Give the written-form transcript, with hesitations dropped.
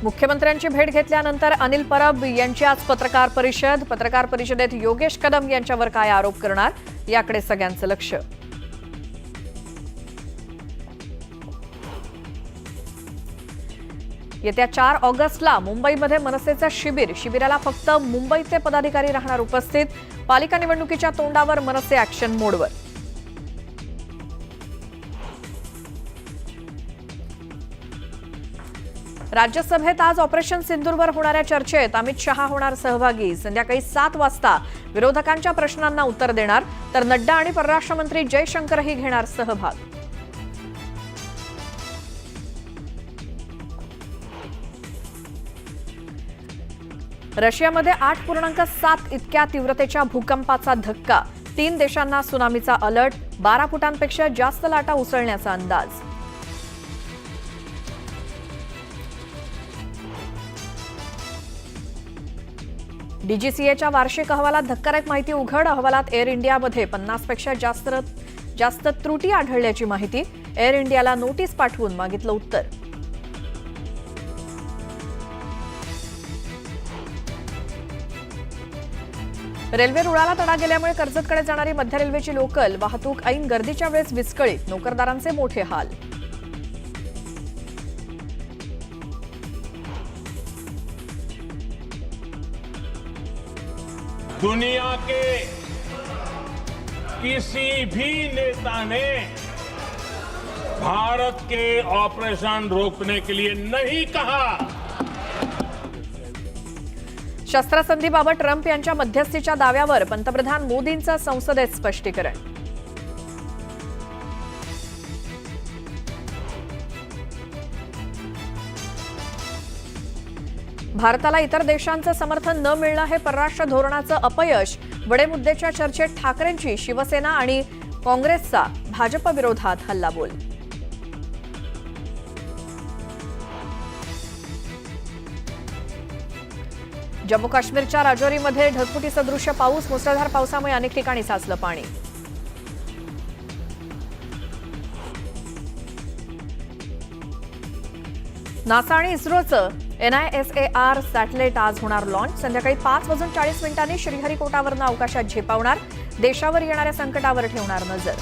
मुख्यमंत्र्यांची भेट घेतल्यानंतर अनिल परब यांची आज पत्रकार परिषदेत योगेश कदम यांच्यावर काय आरोप करणार याकडे सगळ्यांचं लक्ष। येत्या 4 ऑगस्टला मुंबईमध्ये मनसेचं शिबिराला फक्त मुंबईचे पदाधिकारी राहणार उपस्थित। पालिका निवडणुकीच्या तोंडावर मनसे ॲक्शन मोडवर। राज्यसभेत आज ऑपरेशन सिंदूरवर होणाऱ्या चर्चेत अमित शहा होणार सहभागी। संध्याकाळी 7 वाजता विरोधकांच्या प्रश्नांना उत्तर देणार, तर नड्डा आणि परराष्ट्र मंत्री जयशंकरही घेणार सहभाग। रशियामध्ये 8.7 इतक्या तीव्रतेच्या भूकंपाचा धक्का। 3 देशांना सुनामीचा अलर्ट। 12 फुटांपेक्षा जास्त लाटा उसळण्याचा अंदाज। डीजीसीएच्या वार्षिक अहवालात धक्कादायक माहिती उघड। अहवालात एअर इंडियामध्ये 50 पेक्षा जास्त त्रुटी आढळल्याची माहिती। एअर इंडियाला नोटीस पाठवून मागितलं उत्तर। रेल्वे रुळाला तडा गेल्यामुळे कर्जतकडे जाणारी मध्य रेल्वेची लोकल वाहतूक ऐन गर्दीच्या वेळेस विस्कळीत। नोकरदारांचे मोठे हाल। दुनिया के किसी भी नेता ने भारत के ऑपरेशन रोकने के लिए नहीं कहा। शस्त्रसंधीबाबत ट्रम्प यांच्या मध्यस्थीच्या दाव्यावर पंतप्रधान मोदींचं संसदेत स्पष्टीकरण। भारताला इतर देशांचं समर्थन न मिळणं हे परराष्ट्र धोरणाचं अपयश। वडे मुद्द्याच्या चर्चेत ठाकरेंची शिवसेना आणि काँग्रेसचा भाजप विरोधात हल्लाबोल। जम्मू काश्मीरच्या राजौरीमध्ये ढगफुटी सदृश्य पाऊस। मुसळधार पावसामुळे अनेक ठिकाणी साचलं पाणी। नासा आणि इस्रोचं NISAR सॅटेलाइट आज होणार लॉन्च। संध्याकाळी 5:40 श्रीहरिकोटावरून अवकाशात झेपावणार। देशावर येणाऱ्या संकटावर ठेवणार नजर।